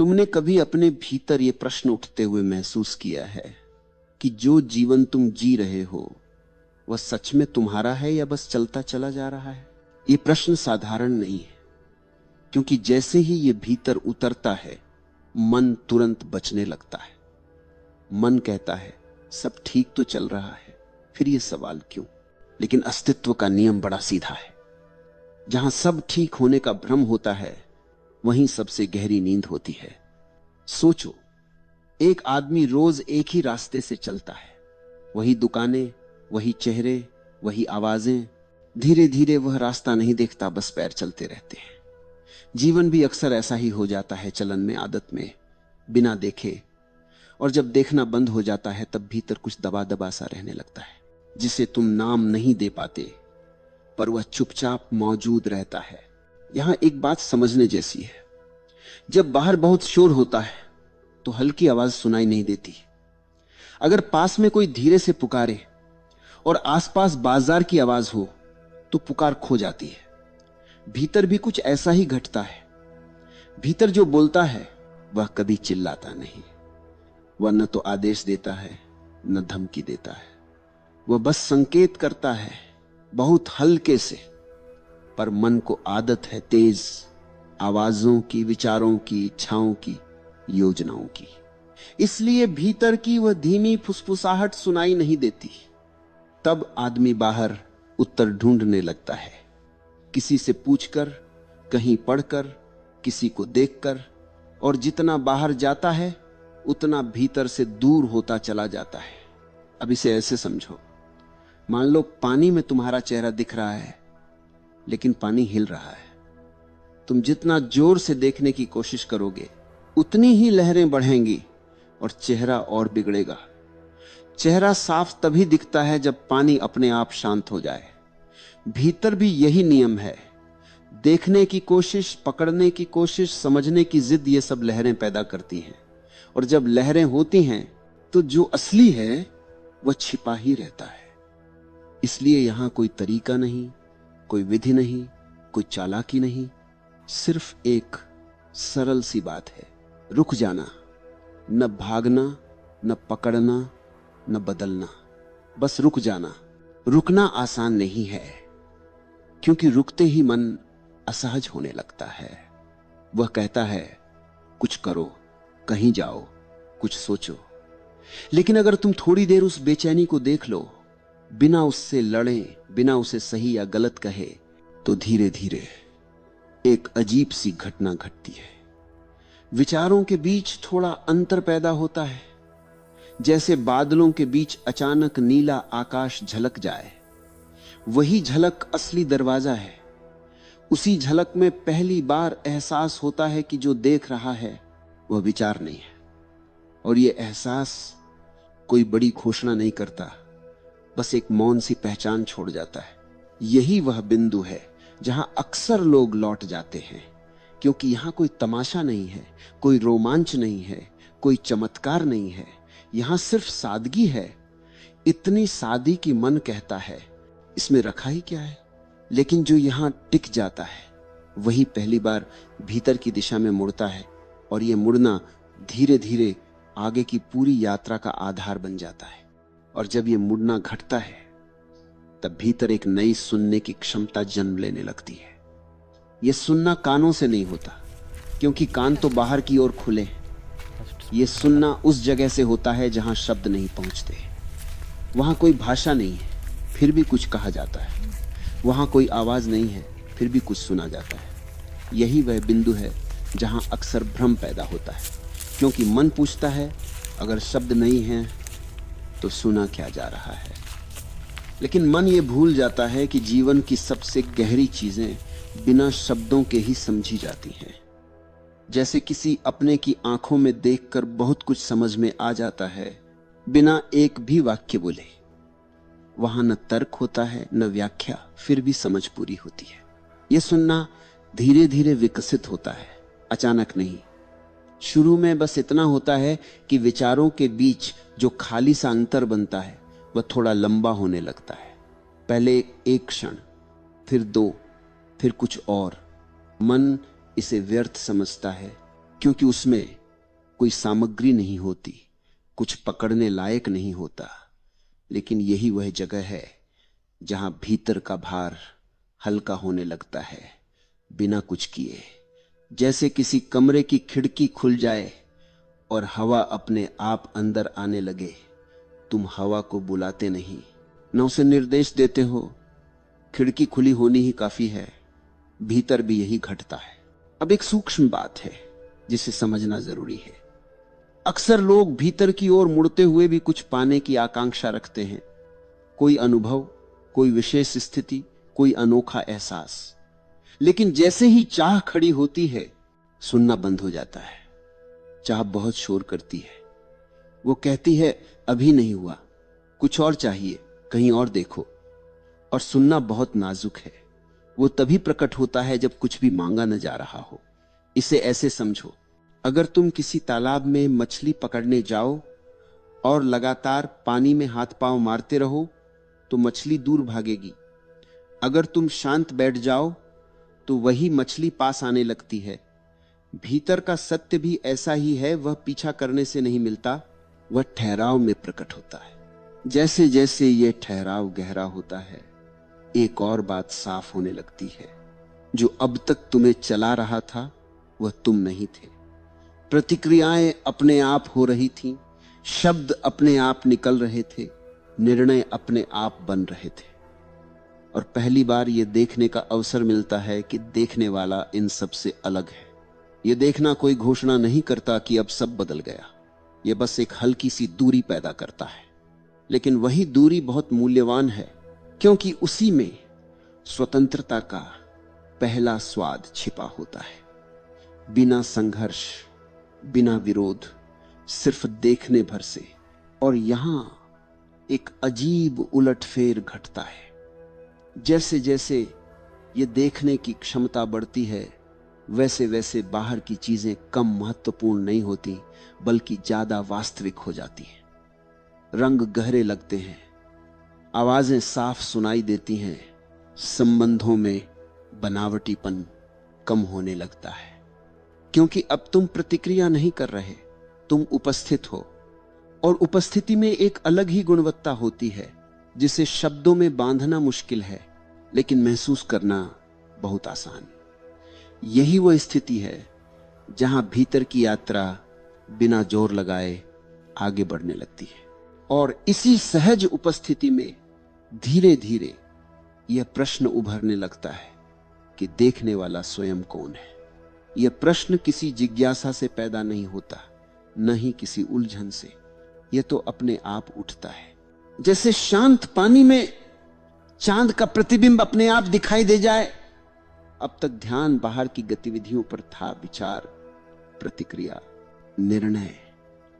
तुमने कभी अपने भीतर यह प्रश्न उठते हुए महसूस किया है कि जो जीवन तुम जी रहे हो वह सच में तुम्हारा है या बस चलता चला जा रहा है? यह प्रश्न साधारण नहीं है, क्योंकि जैसे ही यह भीतर उतरता है मन तुरंत बचने लगता है। मन कहता है सब ठीक तो चल रहा है, फिर यह सवाल क्यों? लेकिन अस्तित्व का नियम बड़ा सीधा है। जहां सब ठीक होने का भ्रम होता है वहीं सबसे गहरी नींद होती है। सोचो, एक आदमी रोज एक ही रास्ते से चलता है, वही दुकानें, वही चेहरे, वही आवाजें। धीरे धीरे वह रास्ता नहीं देखता, बस पैर चलते रहते हैं। जीवन भी अक्सर ऐसा ही हो जाता है, चलन में, आदत में, बिना देखे। और जब देखना बंद हो जाता है तब भीतर कुछ दबा दबा सा रहने लगता है, जिसे तुम नाम नहीं दे पाते, पर वह चुपचाप मौजूद रहता है। यहां एक बात समझने जैसी है। जब बाहर बहुत शोर होता है तो हल्की आवाज सुनाई नहीं देती। अगर पास में कोई धीरे से पुकारे और आसपास बाजार की आवाज हो तो पुकार खो जाती है। भीतर भी कुछ ऐसा ही घटता है। भीतर जो बोलता है वह कभी चिल्लाता नहीं। वह न तो आदेश देता है न धमकी देता है। वह बस संकेत करता है, बहुत हल्के से। पर मन को आदत है तेज आवाजों की, विचारों की, इच्छाओं की, योजनाओं की। इसलिए भीतर की वह धीमी फुसफुसाहट सुनाई नहीं देती। तब आदमी बाहर उत्तर ढूंढने लगता है, किसी से पूछकर, कहीं पढ़कर, किसी को देखकर। और जितना बाहर जाता है उतना भीतर से दूर होता चला जाता है। अब इसे ऐसे समझो, मान लो पानी में तुम्हारा चेहरा दिख रहा है, लेकिन पानी हिल रहा है। तुम जितना जोर से देखने की कोशिश करोगे उतनी ही लहरें बढ़ेंगी और चेहरा और बिगड़ेगा। चेहरा साफ तभी दिखता है जब पानी अपने आप शांत हो जाए। भीतर भी यही नियम है। देखने की कोशिश, पकड़ने की कोशिश, समझने की जिद, ये सब लहरें पैदा करती हैं। और जब लहरें होती हैं तो जो असली है वह छिपा ही रहता है। इसलिए यहां कोई तरीका नहीं, कोई विधि नहीं, कोई चालाकी नहीं, सिर्फ एक सरल सी बात है, रुक जाना। न भागना, न पकड़ना, न बदलना, बस रुक जाना। रुकना आसान नहीं है, क्योंकि रुकते ही मन असहज होने लगता है। वह कहता है कुछ करो, कहीं जाओ, कुछ सोचो। लेकिन अगर तुम थोड़ी देर उस बेचैनी को देख लो, बिना उससे लड़े, बिना उसे सही या गलत कहे, तो धीरे धीरे एक अजीब सी घटना घटती है। विचारों के बीच थोड़ा अंतर पैदा होता है, जैसे बादलों के बीच अचानक नीला आकाश झलक जाए। वही झलक असली दरवाजा है। उसी झलक में पहली बार एहसास होता है कि जो देख रहा है वह विचार नहीं है। और यह एहसास कोई बड़ी घोषणा नहीं करता, बस एक मौन सी पहचान छोड़ जाता है। यही वह बिंदु है जहां अक्सर लोग लौट जाते हैं, क्योंकि यहां कोई तमाशा नहीं है, कोई रोमांच नहीं है, कोई चमत्कार नहीं है। यहां सिर्फ सादगी है, इतनी सादी कि मन कहता है इसमें रखा ही क्या है। लेकिन जो यहां टिक जाता है वही पहली बार भीतर की दिशा में मुड़ता है, और यह मुड़ना धीरे धीरे आगे की पूरी यात्रा का आधार बन जाता है। और जब यह मुड़ना घटता है तब भीतर एक नई सुनने की क्षमता जन्म लेने लगती है। यह सुनना कानों से नहीं होता, क्योंकि कान तो बाहर की ओर खुले हैं। यह सुनना उस जगह से होता है जहां शब्द नहीं पहुंचते। वहां कोई भाषा नहीं है, फिर भी कुछ कहा जाता है। वहां कोई आवाज नहीं है, फिर भी कुछ सुना जाता है। यही वह बिंदु है जहां अक्सर भ्रम पैदा होता है, क्योंकि मन पूछता है अगर शब्द नहीं है तो सुना क्या जा रहा है। लेकिन मन ये भूल जाता है कि जीवन की सबसे गहरी चीजें बिना शब्दों के ही समझी जाती हैं। जैसे किसी अपने की आंखों में देखकर बहुत कुछ समझ में आ जाता है, बिना एक भी वाक्य बोले। वहां न तर्क होता है, न व्याख्या, फिर भी समझ पूरी होती है। यह सुनना धीरे धीरे विकसित होता है, अचानक नहीं। शुरू में बस इतना होता है कि विचारों के बीच जो खाली सा अंतर बनता है वह थोड़ा लंबा होने लगता है। पहले एक क्षण, फिर दो, फिर कुछ और। मन इसे व्यर्थ समझता है, क्योंकि उसमें कोई सामग्री नहीं होती, कुछ पकड़ने लायक नहीं होता। लेकिन यही वह जगह है जहां भीतर का भार हल्का होने लगता है बिना कुछ किए। जैसे किसी कमरे की खिड़की खुल जाए और हवा अपने आप अंदर आने लगे। तुम हवा को बुलाते नहीं, न उसे निर्देश देते हो, खिड़की खुली होनी ही काफी है। भीतर भी यही घटता है। अब एक सूक्ष्म बात है जिसे समझना जरूरी है। अक्सर लोग भीतर की ओर मुड़ते हुए भी कुछ पाने की आकांक्षा रखते हैं, कोई अनुभव, कोई विशेष स्थिति, कोई अनोखा एहसास। लेकिन जैसे ही चाह खड़ी होती है, सुनना बंद हो जाता है। चाह बहुत शोर करती है, वो कहती है अभी नहीं हुआ, कुछ और चाहिए, कहीं और देखो। और सुनना बहुत नाजुक है, वो तभी प्रकट होता है जब कुछ भी मांगा न जा रहा हो। इसे ऐसे समझो, अगर तुम किसी तालाब में मछली पकड़ने जाओ और लगातार पानी में हाथ पांव मारते रहो तो मछली दूर भागेगी। अगर तुम शांत बैठ जाओ तो वही मछली पास आने लगती है। भीतर का सत्य भी ऐसा ही है, वह पीछा करने से नहीं मिलता, वह ठहराव में प्रकट होता है। जैसे जैसे यह ठहराव गहरा होता है, एक और बात साफ होने लगती है। जो अब तक तुम्हें चला रहा था वह तुम नहीं थे। प्रतिक्रियाएं अपने आप हो रही थीं, शब्द अपने आप निकल रहे थे, निर्णय अपने आप बन रहे थे। और पहली बार यह देखने का अवसर मिलता है कि देखने वाला इन सब से अलग है। यह देखना कोई घोषणा नहीं करता कि अब सब बदल गया, यह बस एक हल्की सी दूरी पैदा करता है। लेकिन वही दूरी बहुत मूल्यवान है, क्योंकि उसी में स्वतंत्रता का पहला स्वाद छिपा होता है। बिना संघर्ष, बिना विरोध, सिर्फ देखने भर से। और यहां एक अजीब उलटफेर घटता है। जैसे जैसे ये देखने की क्षमता बढ़ती है, वैसे वैसे बाहर की चीजें कम महत्वपूर्ण नहीं होती, बल्कि ज्यादा वास्तविक हो जाती हैं। रंग गहरे लगते हैं, आवाजें साफ सुनाई देती हैं, संबंधों में बनावटीपन कम होने लगता है। क्योंकि अब तुम प्रतिक्रिया नहीं कर रहे, तुम उपस्थित हो। और उपस्थिति में एक अलग ही गुणवत्ता होती है जिसे शब्दों में बांधना मुश्किल है, लेकिन महसूस करना बहुत आसान। यही वह स्थिति है जहां भीतर की यात्रा बिना जोर लगाए आगे बढ़ने लगती है। और इसी सहज उपस्थिति में धीरे धीरे यह प्रश्न उभरने लगता है कि देखने वाला स्वयं कौन है। यह प्रश्न किसी जिज्ञासा से पैदा नहीं होता, न ही किसी उलझन से, यह तो अपने आप उठता है। जैसे शांत पानी में चांद का प्रतिबिंब अपने आप दिखाई दे जाए। अब तक ध्यान बाहर की गतिविधियों पर था, विचार, प्रतिक्रिया, निर्णय,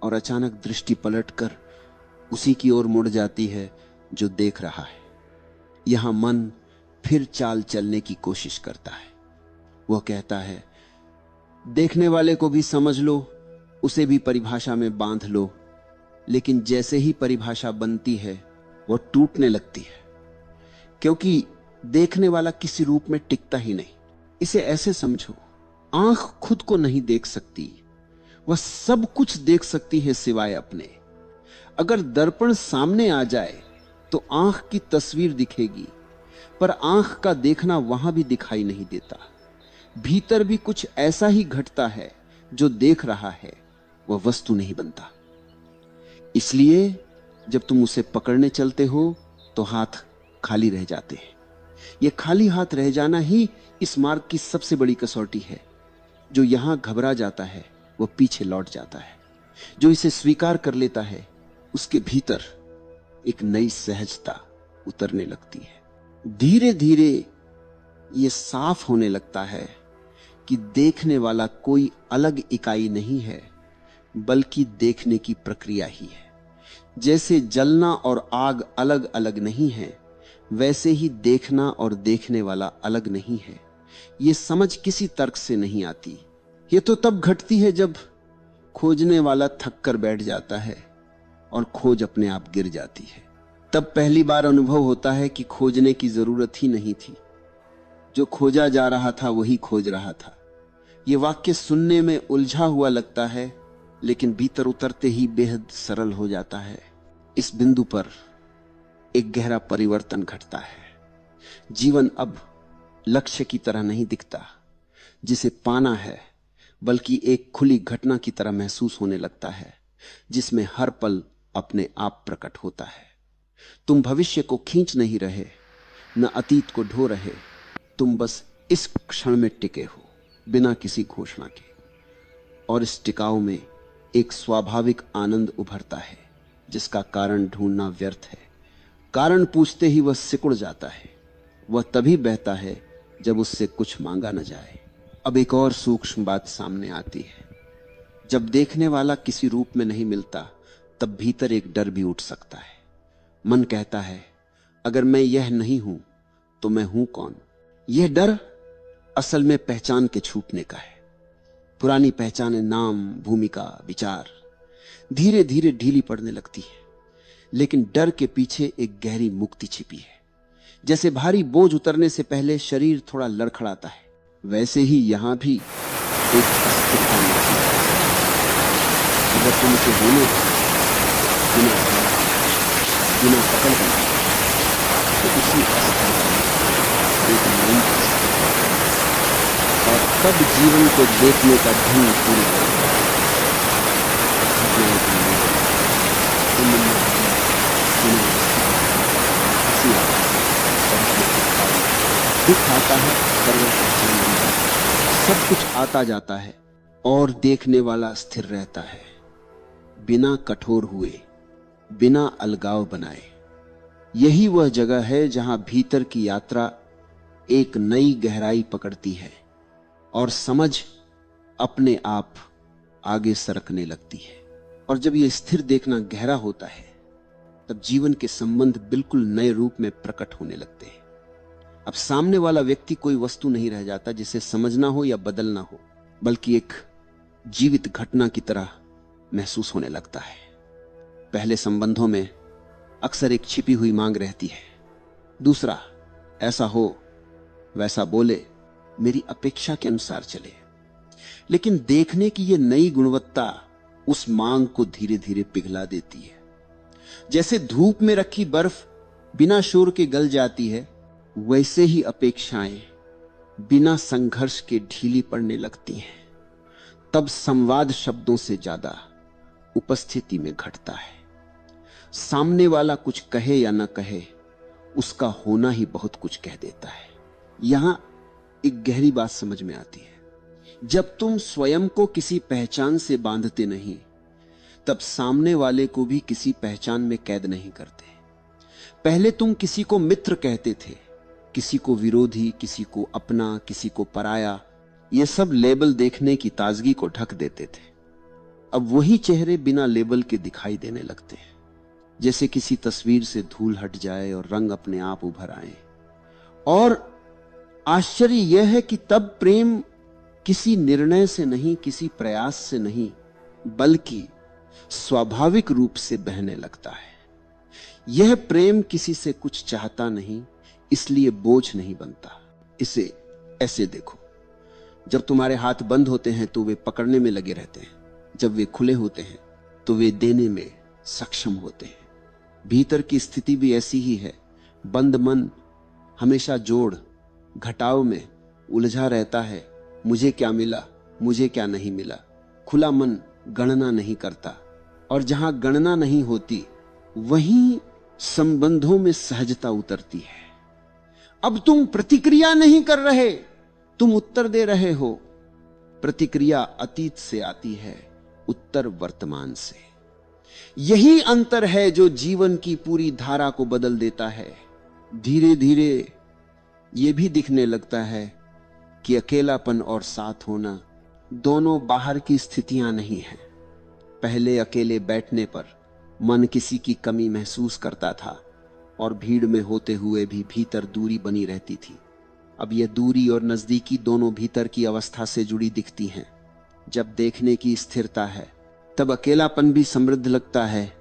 और अचानक दृष्टि पलटकर उसी की ओर मुड़ जाती है जो देख रहा है। यहां मन फिर चाल चलने की कोशिश करता है। वह कहता है देखने वाले को भी समझ लो, उसे भी परिभाषा में बांध लो। लेकिन जैसे ही परिभाषा बनती है वह टूटने लगती है, क्योंकि देखने वाला किसी रूप में टिकता ही नहीं। इसे ऐसे समझो, आंख खुद को नहीं देख सकती, वह सब कुछ देख सकती है सिवाय अपने। अगर दर्पण सामने आ जाए तो आंख की तस्वीर दिखेगी, पर आंख का देखना वहां भी दिखाई नहीं देता। भीतर भी कुछ ऐसा ही घटता है, जो देख रहा है वह वस्तु नहीं बनता। इसलिए जब तुम उसे पकड़ने चलते हो तो हाथ खाली रह जाते हैं। यह खाली हाथ रह जाना ही इस मार्ग की सबसे बड़ी कसौटी है। जो यहां घबरा जाता है वह पीछे लौट जाता है। जो इसे स्वीकार कर लेता है उसके भीतर एक नई सहजता उतरने लगती है। धीरे धीरे यह साफ होने लगता है कि देखने वाला कोई अलग इकाई नहीं है, बल्कि देखने की प्रक्रिया ही है। जैसे जलना और आग अलग अलग नहीं है, वैसे ही देखना और देखने वाला अलग नहीं है। यह समझ किसी तर्क से नहीं आती। यह तो तब घटती है जब खोजने वाला थक कर बैठ जाता है और खोज अपने आप गिर जाती है। तब पहली बार अनुभव होता है कि खोजने की जरूरत ही नहीं थी। जो खोजा जा रहा था वही खोज रहा था। ये वाक्य सुनने में उलझा हुआ लगता है, लेकिन भीतर उतरते ही बेहद सरल हो जाता है। इस बिंदु पर एक गहरा परिवर्तन घटता है। जीवन अब लक्ष्य की तरह नहीं दिखता जिसे पाना है, बल्कि एक खुली घटना की तरह महसूस होने लगता है, जिसमें हर पल अपने आप प्रकट होता है। तुम भविष्य को खींच नहीं रहे, न अतीत को ढो रहे, तुम बस इस क्षण में टिके हो, बिना किसी घोषणा के। और इस टिकाव में एक स्वाभाविक आनंद उभरता है, जिसका कारण ढूंढना व्यर्थ है। कारण पूछते ही वह सिकुड़ जाता है। वह तभी बहता है जब उससे कुछ मांगा न जाए। अब एक और सूक्ष्म बात सामने आती है। जब देखने वाला किसी रूप में नहीं मिलता, तब भीतर एक डर भी उठ सकता है। मन कहता है, अगर मैं यह नहीं हूं तो मैं हूं कौन? यह डर असल में पहचान के छूटने का है। पुरानी पहचानें, नाम, भूमिका, विचार धीरे धीरे ढीली पड़ने लगती है, लेकिन डर के पीछे एक गहरी मुक्ति छिपी है। जैसे भारी बोझ उतरने से पहले शरीर थोड़ा लड़खड़ाता है, वैसे ही यहां भी एक अस्थिरता मिलती है। अगर तुम इसे बोलो बिना पकड़ बना, तो उसी अस्थिरता में एक नई अस्थिरता है। और तब जीवन को देखने का ढंग पूरी करता है। दुख आता है, सब कुछ आता जाता है, और देखने वाला स्थिर रहता है, बिना कठोर हुए, बिना अलगाव बनाए। यही वह जगह है जहां भीतर की यात्रा एक नई गहराई पकड़ती है और समझ अपने आप आगे सरकने लगती है। और जब यह स्थिर देखना गहरा होता है, तब जीवन के संबंध बिल्कुल नए रूप में प्रकट होने लगते हैं। अब सामने वाला व्यक्ति कोई वस्तु नहीं रह जाता जिसे समझना हो या बदलना हो, बल्कि एक जीवित घटना की तरह महसूस होने लगता है। पहले संबंधों में अक्सर एक छिपी हुई मांग रहती है। दूसरा, ऐसा हो, वैसा बोले, मेरी अपेक्षा के अनुसार चले। लेकिन देखने की यह नई गुणवत्ता उस मांग को धीरे धीरे पिघला देती है। जैसे धूप में रखी बर्फ बिना शोर के गल जाती है, वैसे ही अपेक्षाएं बिना संघर्ष के ढीली पड़ने लगती हैं। तब संवाद शब्दों से ज्यादा उपस्थिति में घटता है। सामने वाला कुछ कहे या न कहे, उसका होना ही बहुत कुछ कह देता है। यहां एक गहरी बात समझ में आती है। जब तुम स्वयं को किसी पहचान से बांधते नहीं, तब सामने वाले को भी किसी पहचान में कैद नहीं करते। पहले तुम किसी को मित्र कहते थे, किसी को विरोधी, किसी को अपना, किसी को पराया। ये सब लेबल देखने की ताजगी को ढक देते थे। अब वही चेहरे बिना लेबल के दिखाई देने लगते हैं, जैसे किसी तस्वीर से धूल हट जाए और रंग अपने आप उभर आए। और आश्चर्य यह है कि तब प्रेम किसी निर्णय से नहीं, किसी प्रयास से नहीं, बल्कि स्वाभाविक रूप से बहने लगता है। यह प्रेम किसी से कुछ चाहता नहीं, इसलिए बोझ नहीं बनता। इसे ऐसे देखो, जब तुम्हारे हाथ बंद होते हैं तो वे पकड़ने में लगे रहते हैं, जब वे खुले होते हैं तो वे देने में सक्षम होते हैं। भीतर की स्थिति भी ऐसी ही है। बंद मन हमेशा जोड़ घटाव में उलझा रहता है। मुझे क्या मिला, मुझे क्या नहीं मिला। खुला मन गणना नहीं करता, और जहां गणना नहीं होती, वहीं संबंधों में सहजता उतरती है। अब तुम प्रतिक्रिया नहीं कर रहे, तुम उत्तर दे रहे हो। प्रतिक्रिया अतीत से आती है, उत्तर वर्तमान से। यही अंतर है जो जीवन की पूरी धारा को बदल देता है। धीरे धीरे यह भी दिखने लगता है कि अकेलापन और साथ होना दोनों बाहर की स्थितियां नहीं हैं। पहले अकेले बैठने पर मन किसी की कमी महसूस करता था, और भीड़ में होते हुए भी भीतर दूरी बनी रहती थी। अब यह दूरी और नजदीकी दोनों भीतर की अवस्था से जुड़ी दिखती हैं। जब देखने की स्थिरता है, तब अकेलापन भी समृद्ध लगता है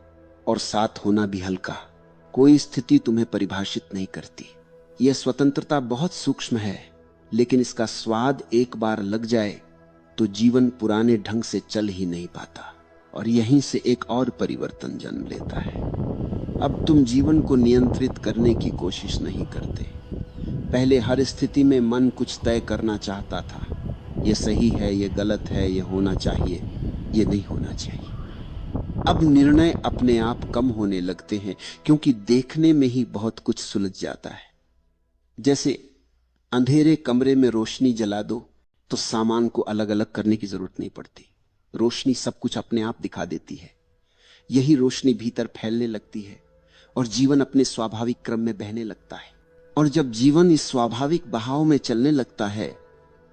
और साथ होना भी हल्का। कोई स्थिति तुम्हें परिभाषित नहीं करती। यह स्वतंत्रता बहुत सूक्ष्म है, लेकिन इसका स्वाद एक बार लग जाए तो जीवन पुराने ढंग से चल ही नहीं पाता और यहीं से एक और परिवर्तन जन्म लेता है। अब तुम जीवन को नियंत्रित करने की कोशिश नहीं करते। पहले हर स्थिति में मन कुछ तय करना चाहता था, ये सही है, ये गलत है, ये होना चाहिए, ये नहीं होना चाहिए। अब निर्णय अपने आप कम होने लगते हैं क्योंकि देखने में ही बहुत कुछ सुलझ जाता है। जैसे अंधेरे कमरे में रोशनी जला दो तो सामान को अलग अलग करने की जरूरत नहीं पड़ती, रोशनी सब कुछ अपने आप दिखा देती है। यही रोशनी भीतर फैलने लगती है और जीवन अपने स्वाभाविक क्रम में बहने लगता है। और जब जीवन इस स्वाभाविक बहाव में चलने लगता है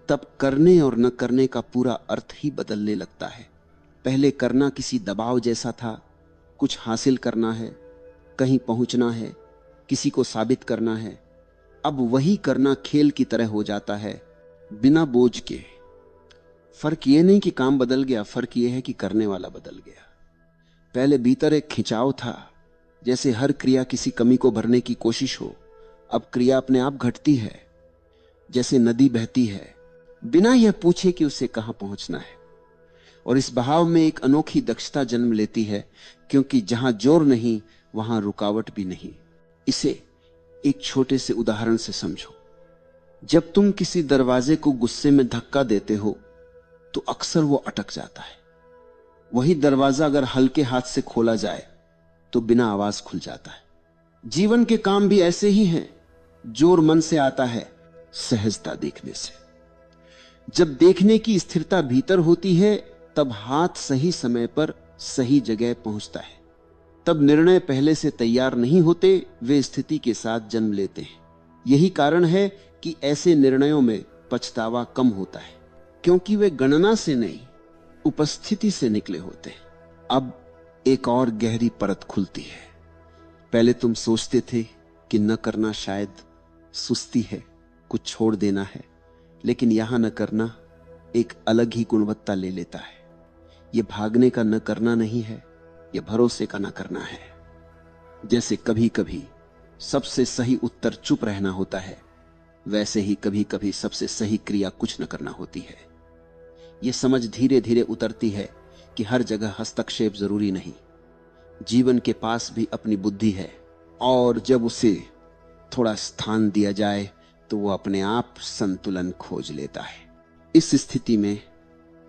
तब करने और न करने का पूरा अर्थ ही बदलने लगता है। पहले करना किसी दबाव जैसा था, कुछ हासिल करना है, कहीं पहुंचना है, किसी को साबित करना है। अब वही करना खेल की तरह हो जाता है, बिना बोझ के। फर्क यह नहीं कि काम बदल गया, फर्क यह है कि करने वाला बदल गया। पहले भीतर एक खिंचाव था, जैसे हर क्रिया किसी कमी को भरने की कोशिश हो। अब क्रिया अपने आप घटती है, जैसे नदी बहती है, बिना यह पूछे कि उसे कहां पहुंचना है। और इस बहाव में एक अनोखी दक्षता जन्म लेती है, क्योंकि जहां जोर नहीं वहां रुकावट भी नहीं। इसे एक छोटे से उदाहरण से समझो। जब तुम किसी दरवाजे को गुस्से में धक्का देते हो तो अक्सर वो अटक जाता है। वही दरवाजा अगर हल्के हाथ से खोला जाए तो बिना आवाज खुल जाता है। जीवन के काम भी ऐसे ही हैं। जोर मन से आता है, सहजता देखने से। जब देखने की स्थिरता भीतर होती है तब हाथ सही समय पर सही जगह पहुंचता है। तब निर्णय पहले से तैयार नहीं होते, वे स्थिति के साथ जन्म लेते हैं। यही कारण है कि ऐसे निर्णयों में पछतावा कम होता है, क्योंकि वे गणना से नहीं उपस्थिति से निकले होते हैं। अब एक और गहरी परत खुलती है। पहले तुम सोचते थे कि न करना शायद सुस्ती है, कुछ छोड़ देना है, लेकिन यहां न करना एक अलग ही गुणवत्ता ले लेता है। यह भागने का न करना नहीं है, यह भरोसे का न करना है। जैसे कभी कभी सबसे सही उत्तर चुप रहना होता है, वैसे ही कभी कभी सबसे सही क्रिया कुछ न करना होती है। यह समझ धीरे धीरे उतरती है कि हर जगह हस्तक्षेप जरूरी नहीं। जीवन के पास भी अपनी बुद्धि है और जब उसे थोड़ा स्थान दिया जाए तो वो अपने आप संतुलन खोज लेता है। इस स्थिति में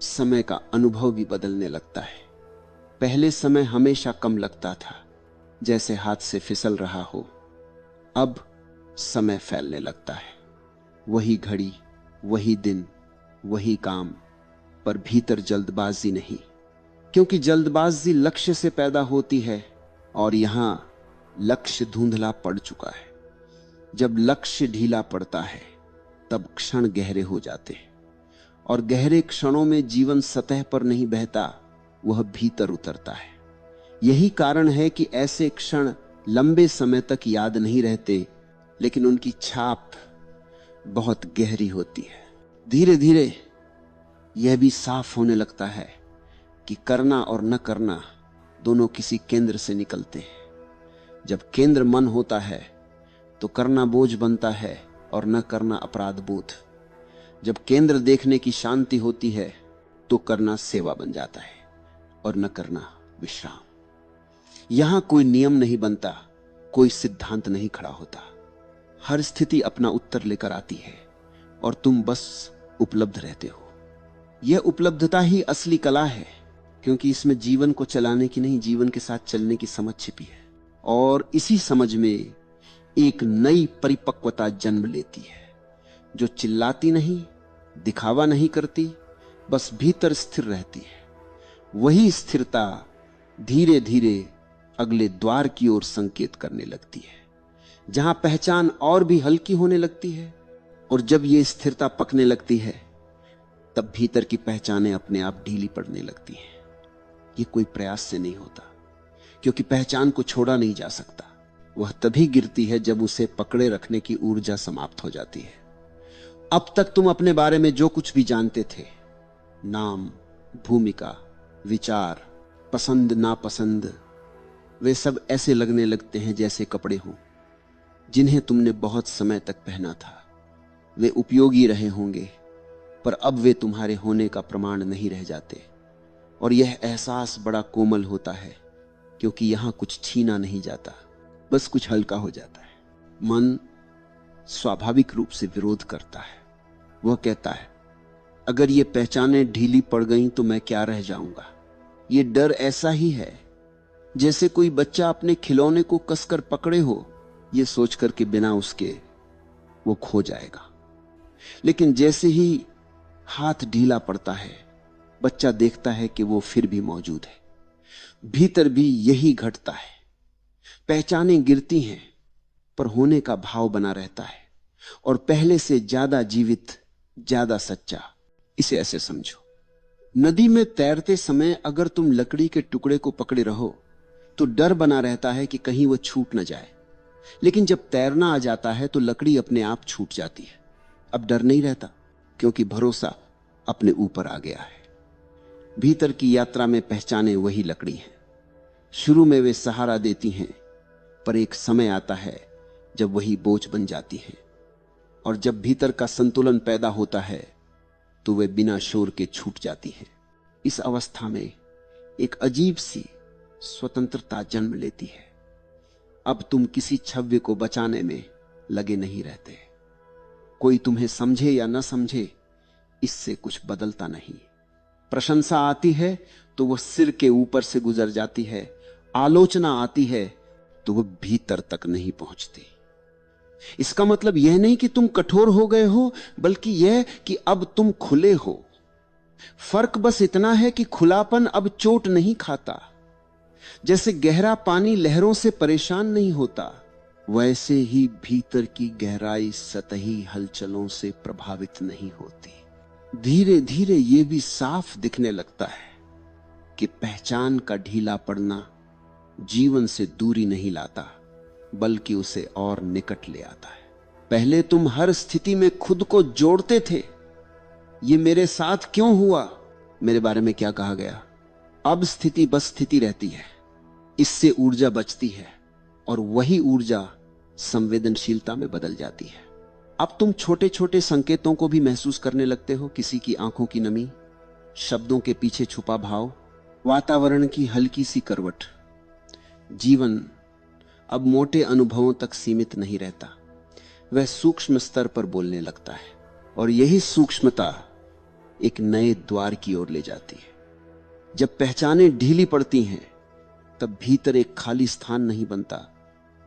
समय का अनुभव भी बदलने लगता है। पहले समय हमेशा कम लगता था, जैसे हाथ से फिसल रहा हो। अब समय फैलने लगता है। वही घड़ी, वही दिन, वही काम, पर भीतर जल्दबाजी नहीं, क्योंकि जल्दबाजी लक्ष्य से पैदा होती है और यहां लक्ष्य धुंधला पड़ चुका है। जब लक्ष्य ढीला पड़ता है तब क्षण गहरे हो जाते हैं और गहरे क्षणों में जीवन सतह पर नहीं बहता, वह भीतर उतरता है। यही कारण है कि ऐसे क्षण लंबे समय तक याद नहीं रहते, लेकिन उनकी छाप बहुत गहरी होती है। धीरे धीरे यह भी साफ होने लगता है कि करना और न करना दोनों किसी केंद्र से निकलते हैं। जब केंद्र मन होता है तो करना बोझ बनता है और न करना अपराध बोध। जब केंद्र देखने की शांति होती है तो करना सेवा बन जाता है और न करना विश्राम। यहां कोई नियम नहीं बनता, कोई सिद्धांत नहीं खड़ा होता। हर स्थिति अपना उत्तर लेकर आती है और तुम बस उपलब्ध रहते हो। यह उपलब्धता ही असली कला है, क्योंकि इसमें जीवन को चलाने की नहीं, जीवन के साथ चलने की समझ छिपी है। और इसी समझ में एक नई परिपक्वता जन्म लेती है, जो चिल्लाती नहीं, दिखावा नहीं करती, बस भीतर स्थिर रहती है। वही स्थिरता धीरे धीरे अगले द्वार की ओर संकेत करने लगती है, जहां पहचान और भी हल्की होने लगती है। और जब यह स्थिरता पकने लगती है तब भीतर की पहचानें अपने आप ढीली पड़ने लगती हैं। यह कोई प्रयास से नहीं होता, क्योंकि पहचान को छोड़ा नहीं जा सकता। वह तभी गिरती है जब उसे पकड़े रखने की ऊर्जा समाप्त हो जाती है। अब तक तुम अपने बारे में जो कुछ भी जानते थे, नाम, भूमिका, विचार, पसंद नापसंद, वे सब ऐसे लगने लगते हैं जैसे कपड़े हों जिन्हें तुमने बहुत समय तक पहना था। वे उपयोगी रहे होंगे, पर अब वे तुम्हारे होने का प्रमाण नहीं रह जाते। और यह एहसास बड़ा कोमल होता है, क्योंकि यहां कुछ छीना नहीं जाता, बस कुछ हल्का हो जाता है। मन स्वाभाविक रूप से विरोध करता है। वह कहता है, अगर ये पहचानें ढीली पड़ गईं तो मैं क्या रह जाऊंगा। ये डर ऐसा ही है जैसे कोई बच्चा अपने खिलौने को कसकर पकड़े हो, यह सोचकर कि बिना उसके वो खो जाएगा। लेकिन जैसे ही हाथ ढीला पड़ता है, बच्चा देखता है कि वो फिर भी मौजूद है। भीतर भी यही घटता है। पहचानें गिरती हैं, पर होने का भाव बना रहता है, और पहले से ज्यादा जीवित, ज्यादा सच्चा। इसे ऐसे समझो, नदी में तैरते समय अगर तुम लकड़ी के टुकड़े को पकड़े रहो तो डर बना रहता है कि कहीं वह छूट न जाए। लेकिन जब तैरना आ जाता है तो लकड़ी अपने आप छूट जाती है। अब डर नहीं रहता, क्योंकि भरोसा अपने ऊपर आ गया है। भीतर की यात्रा में पहचाने वही लकड़ी हैं। शुरू में वे सहारा देती हैं, पर एक समय आता है जब वही बोझ बन जाती हैं। और जब भीतर का संतुलन पैदा होता है तो वे बिना शोर के छूट जाती हैं। इस अवस्था में एक अजीब सी स्वतंत्रता जन्म लेती है। अब तुम किसी छव्य को बचाने में लगे नहीं रहते। कोई तुम्हें समझे या न समझे, इससे कुछ बदलता नहीं। प्रशंसा आती है तो वह सिर के ऊपर से गुजर जाती है, आलोचना आती है तो वह भीतर तक नहीं पहुंचती। इसका मतलब यह नहीं कि तुम कठोर हो गए हो, बल्कि यह कि अब तुम खुले हो। फर्क बस इतना है कि खुलापन अब चोट नहीं खाता। जैसे गहरा पानी लहरों से परेशान नहीं होता, वैसे ही भीतर की गहराई सतही हलचलों से प्रभावित नहीं होती। धीरे धीरे यह भी साफ दिखने लगता है कि पहचान का ढीला पड़ना जीवन से दूरी नहीं लाता, बल्कि उसे और निकट ले आता है। पहले तुम हर स्थिति में खुद को जोड़ते थे, ये मेरे साथ क्यों हुआ, मेरे बारे में क्या कहा गया। अब स्थिति बस स्थिति रहती है, इससे ऊर्जा बचती है, और वही ऊर्जा संवेदनशीलता में बदल जाती है। अब तुम छोटे छोटे संकेतों को भी महसूस करने लगते हो। किसी की आंखों की नमी, शब्दों के पीछे छुपा भाव, वातावरण की हल्की सी करवट। जीवन अब मोटे अनुभवों तक सीमित नहीं रहता, वह सूक्ष्म स्तर पर बोलने लगता है। और यही सूक्ष्मता एक नए द्वार की ओर ले जाती है। जब पहचानें ढीली पड़ती हैं, तब भीतर एक खाली स्थान नहीं बनता,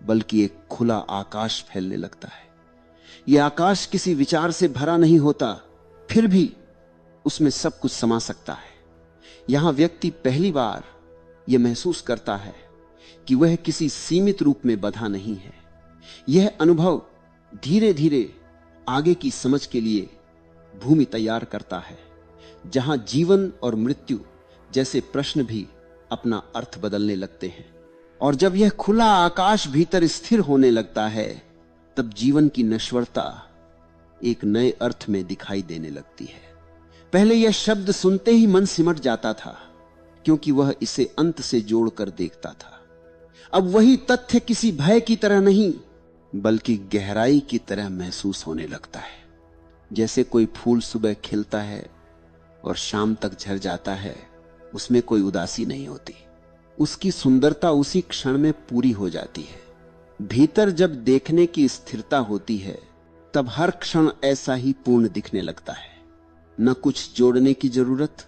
बल्कि एक खुला आकाश फैलने लगता है। यह आकाश किसी विचार से भरा नहीं होता, फिर भी उसमें सब कुछ समा सकता है। यहां व्यक्ति पहली बार यह महसूस करता है कि वह किसी सीमित रूप में बंधा नहीं है। यह अनुभव धीरे धीरे आगे की समझ के लिए भूमि तैयार करता है, जहां जीवन और मृत्यु जैसे प्रश्न भी अपना अर्थ बदलने लगते हैं। और जब यह खुला आकाश भीतर स्थिर होने लगता है, तब जीवन की नश्वरता एक नए अर्थ में दिखाई देने लगती है। पहले यह शब्द सुनते ही मन सिमट जाता था, क्योंकि वह इसे अंत से जोड़कर देखता था। अब वही तथ्य किसी भय की तरह नहीं, बल्कि गहराई की तरह महसूस होने लगता है। जैसे कोई फूल सुबह खिलता है और शाम तक झड़ जाता है, उसमें कोई उदासी नहीं होती, उसकी सुंदरता उसी क्षण में पूरी हो जाती है। भीतर जब देखने की स्थिरता होती है, तब हर क्षण ऐसा ही पूर्ण दिखने लगता है। न कुछ जोड़ने की जरूरत,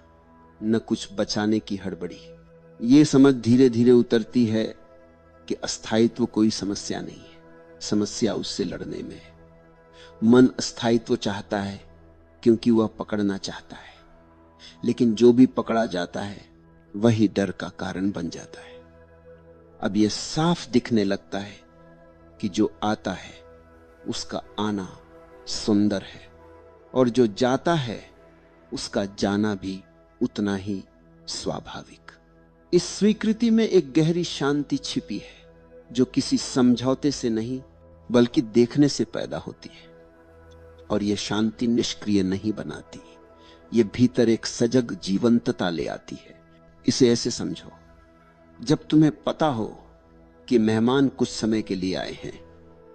न कुछ बचाने की हड़बड़ी। ये समझ धीरे धीरे उतरती है कि अस्थायित्व कोई समस्या नहीं है, समस्या उससे लड़ने में है। मन अस्थायित्व चाहता है क्योंकि वह पकड़ना चाहता है, लेकिन जो भी पकड़ा जाता है वही डर का कारण बन जाता है। अब यह साफ दिखने लगता है कि जो आता है उसका आना सुंदर है, और जो जाता है उसका जाना भी उतना ही स्वाभाविक। इस स्वीकृति में एक गहरी शांति छिपी है, जो किसी समझौते से नहीं बल्कि देखने से पैदा होती है। और यह शांति निष्क्रिय नहीं बनाती, यह भीतर एक सजग जीवंतता ले आती है। इसे ऐसे समझो, जब तुम्हें पता हो कि मेहमान कुछ समय के लिए आए हैं,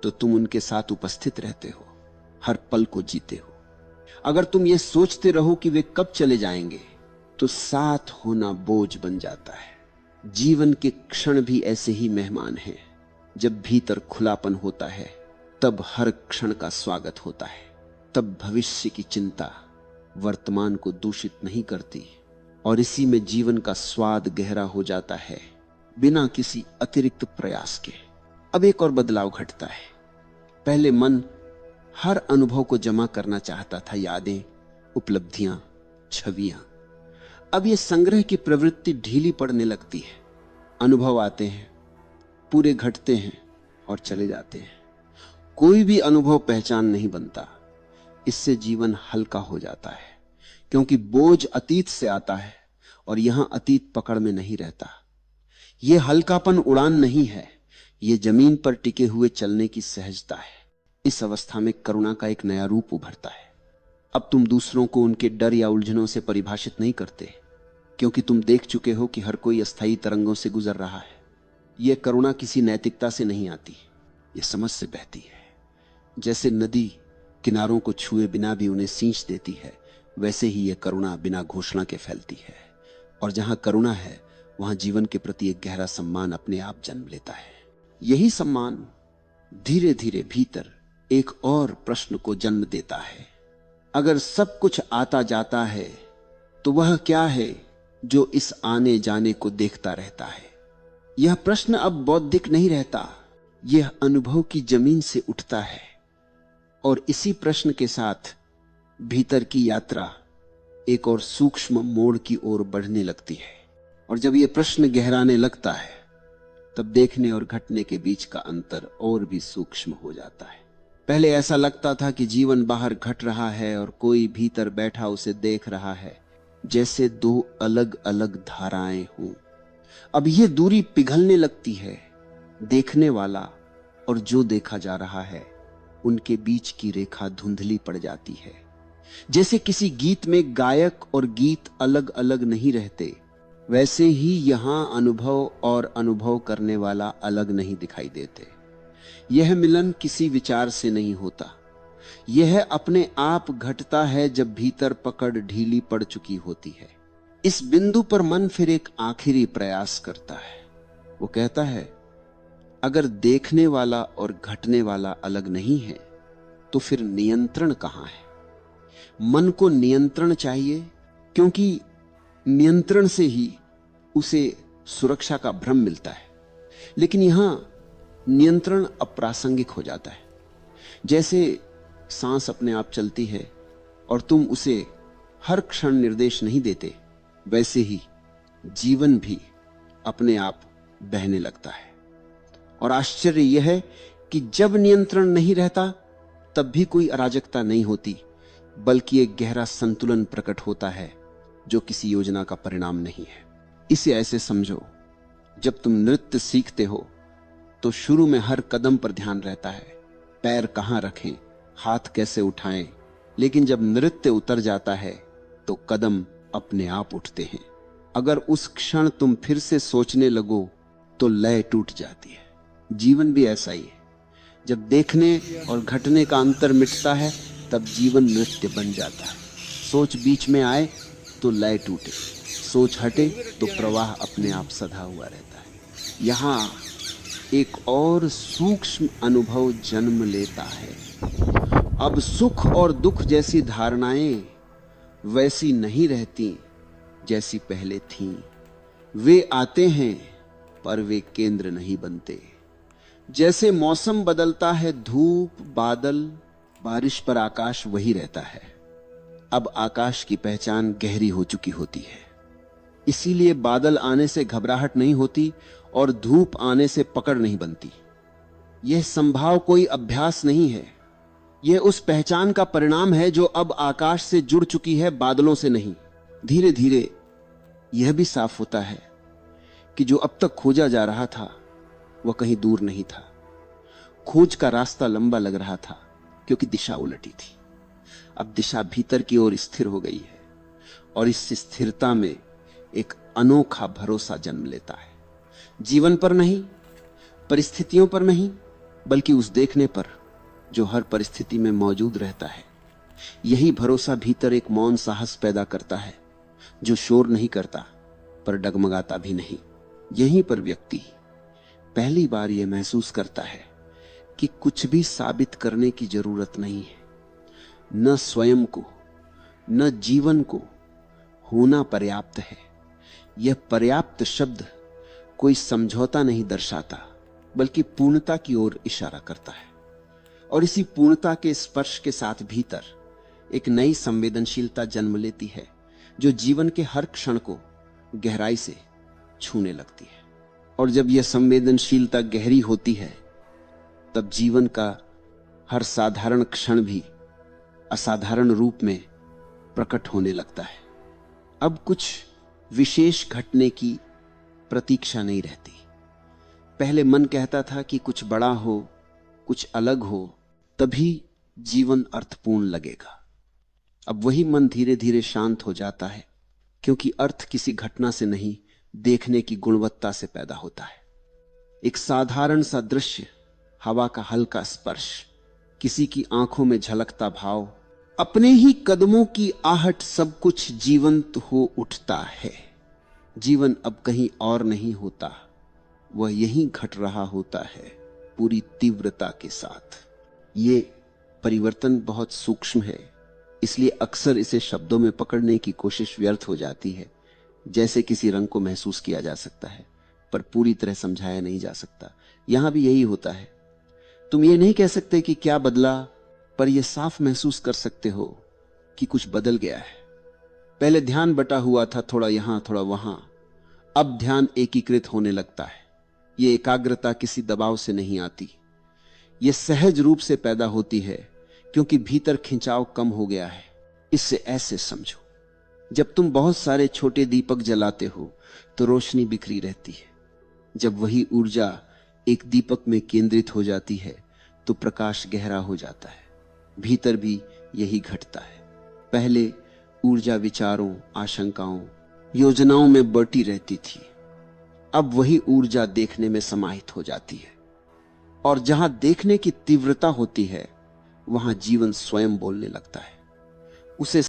तो तुम उनके साथ उपस्थित रहते हो, हर पल को जीते हो। अगर तुम ये सोचते रहो कि वे कब चले जाएंगे, तो साथ होना बोझ बन जाता है। जीवन के क्षण भी ऐसे ही मेहमान हैं। जब भीतर खुलापन होता है, तब हर क्षण का स्वागत होता है। तब भविष्य की चिंता वर्तमान को दूषित नहीं करती, और इसी में जीवन का स्वाद गहरा हो जाता है, बिना किसी अतिरिक्त प्रयास के। अब एक और बदलाव घटता है। पहले मन हर अनुभव को जमा करना चाहता था, यादें, उपलब्धियां, छवियां। अब यह संग्रह की प्रवृत्ति ढीली पड़ने लगती है। अनुभव आते हैं, पूरे घटते हैं और चले जाते हैं। कोई भी अनुभव पहचान नहीं बनता। इससे जीवन हल्का हो जाता है, क्योंकि बोझ अतीत से आता है और यहां अतीत पकड़ में नहीं रहता। यह हल्कापन उड़ान नहीं है, यह जमीन पर टिके हुए चलने की सहजता है। इस अवस्था में करुणा का एक नया रूप उभरता है। अब तुम दूसरों को उनके डर या उलझनों से परिभाषित नहीं करते, क्योंकि तुम देख चुके हो कि हर कोई अस्थायी तरंगों से गुजर रहा है। यह करुणा किसी नैतिकता से नहीं आती, यह समझ से बहती है। जैसे नदी किनारों को छुए बिना भी उन्हें सींच देती है, वैसे ही यह करुणा बिना घोषणा के फैलती है। और जहां करुणा है, वहां जीवन के प्रति एक गहरा सम्मान अपने आप जन्म लेता है। यही सम्मान धीरे धीरे भीतर एक और प्रश्न को जन्म देता है। अगर सब कुछ आता जाता है, तो वह क्या है जो इस आने जाने को देखता रहता है? यह प्रश्न अब बौद्धिक नहीं रहता, यह अनुभव की जमीन से उठता है। और इसी प्रश्न के साथ भीतर की यात्रा एक और सूक्ष्म मोड़ की ओर बढ़ने लगती है। और जब यह प्रश्न गहराने लगता है, तब देखने और घटने के बीच का अंतर और भी सूक्ष्म हो जाता है। पहले ऐसा लगता था कि जीवन बाहर घट रहा है और कोई भीतर बैठा उसे देख रहा है, जैसे दो अलग अलग धाराएं हों। अब यह दूरी पिघलने लगती है। देखने वाला और जो देखा जा रहा है, उनके बीच की रेखा धुंधली पड़ जाती है। जैसे किसी गीत में गायक और गीत अलग अलग नहीं रहते, वैसे ही यहां अनुभव और अनुभव करने वाला अलग नहीं दिखाई देते। यह मिलन किसी विचार से नहीं होता, यह अपने आप घटता है जब भीतर पकड़ ढीली पड़ चुकी होती है। इस बिंदु पर मन फिर एक आखिरी प्रयास करता है। वो कहता है, अगर देखने वाला और घटने वाला अलग नहीं है, तो फिर नियंत्रण कहां है? मन को नियंत्रण चाहिए, क्योंकि नियंत्रण से ही उसे सुरक्षा का भ्रम मिलता है। लेकिन यहां नियंत्रण अप्रासंगिक हो जाता है। जैसे सांस अपने आप चलती है और तुम उसे हर क्षण निर्देश नहीं देते, वैसे ही जीवन भी अपने आप बहने लगता है। और आश्चर्य यह है कि जब नियंत्रण नहीं रहता, तब भी कोई अराजकता नहीं होती, बल्कि एक गहरा संतुलन प्रकट होता है, जो किसी योजना का परिणाम नहीं है। इसे ऐसे समझो, जब तुम नृत्य सीखते हो तो शुरू में हर कदम पर ध्यान रहता है, पैर कहां रखें, हाथ कैसे उठाएं। लेकिन जब नृत्य उतर जाता है, तो कदम अपने आप उठते हैं। अगर उस क्षण तुम फिर से सोचने लगो, तो लय टूट जाती है। जीवन भी ऐसा ही है। जब देखने और घटने का अंतर मिटता है, तब जीवन नृत्य बन जाता है। सोच बीच में आए तो लय टूटे, सोच हटे तो प्रवाह अपने आप सधा हुआ रहता है। यहां एक और सूक्ष्म अनुभव जन्म लेता है। अब सुख और दुख जैसी धारणाएं वैसी नहीं रहती जैसी पहले थीं। वे आते हैं, पर वे केंद्र नहीं बनते। जैसे मौसम बदलता है, धूप, बादल, बारिश, पर आकाश वही रहता है। अब आकाश की पहचान गहरी हो चुकी होती है, इसीलिए बादल आने से घबराहट नहीं होती और धूप आने से पकड़ नहीं बनती। यह संभाव कोई अभ्यास नहीं है, यह उस पहचान का परिणाम है जो अब आकाश से जुड़ चुकी है, बादलों से नहीं। धीरे धीरे यह भी साफ होता है कि जो अब तक खोजा जा रहा था, वह कहीं दूर नहीं था। खोज का रास्ता लंबा लग रहा था, क्योंकि दिशा उलटी थी। अब दिशा भीतर की ओर स्थिर हो गई है, और इस स्थिरता में एक अनोखा भरोसा जन्म लेता है। जीवन पर नहीं, परिस्थितियों पर नहीं, बल्कि उस देखने पर जो हर परिस्थिति में मौजूद रहता है। यही भरोसा भीतर एक मौन साहस पैदा करता है, जो शोर नहीं करता पर डगमगाता भी नहीं। यहीं पर व्यक्ति पहली बार यह महसूस करता है कि कुछ भी साबित करने की जरूरत नहीं है। न स्वयं को न जीवन को होना पर्याप्त है। यह पर्याप्त शब्द कोई समझौता नहीं दर्शाता, बल्कि पूर्णता की ओर इशारा करता है। और इसी पूर्णता के स्पर्श के साथ भीतर एक नई संवेदनशीलता जन्म लेती है, जो जीवन के हर क्षण को गहराई से छूने लगती है। और जब यह संवेदनशीलता गहरी होती है, तब जीवन का हर साधारण क्षण भी असाधारण रूप में प्रकट होने लगता है। अब कुछ विशेष घटने की प्रतीक्षा नहीं रहती। पहले मन कहता था कि कुछ बड़ा हो, कुछ अलग हो, तभी जीवन अर्थपूर्ण लगेगा। अब वही मन धीरे धीरे शांत हो जाता है, क्योंकि अर्थ किसी घटना से नहीं, देखने की गुणवत्ता से पैदा होता है। एक साधारण सा दृश्य, हवा का हल्का स्पर्श, किसी की आंखों में झलकता भाव, अपने ही कदमों की आहट, सब कुछ जीवंत हो उठता है। जीवन अब कहीं और नहीं होता, वह यहीं घट रहा होता है, पूरी तीव्रता के साथ। ये परिवर्तन बहुत सूक्ष्म है, इसलिए अक्सर इसे शब्दों में पकड़ने की कोशिश व्यर्थ हो जाती है। जैसे किसी रंग को महसूस किया जा सकता है, पर पूरी तरह समझाया नहीं जा सकता। यहां भी यही होता है। तुम ये नहीं कह सकते कि क्या बदला, पर यह साफ महसूस कर सकते हो कि कुछ बदल गया है। पहले ध्यान बटा हुआ था, थोड़ा यहां थोड़ा वहां, अब ध्यान एकीकृत होने लगता है। यह एकाग्रता किसी दबाव से नहीं आती, यह सहज रूप से पैदा होती है, क्योंकि भीतर खिंचाव कम हो गया है। इससे ऐसे समझो, जब तुम बहुत सारे छोटे दीपक जलाते हो तो रोशनी बिखरी रहती है। जब वही ऊर्जा एक दीपक में केंद्रित हो जाती है तो प्रकाश गहरा हो जाता है। भीतर भी यही घटता है। पहले ऊर्जा विचारों, आशंकाओं, योजनाओं में बटी रहती थी, अब वही ऊर्जा देखने में समाहित हो जाती है। और जहां देखने की तीव्रता होती है, वहां जीवन स्वयं बोलने लगता है। उसे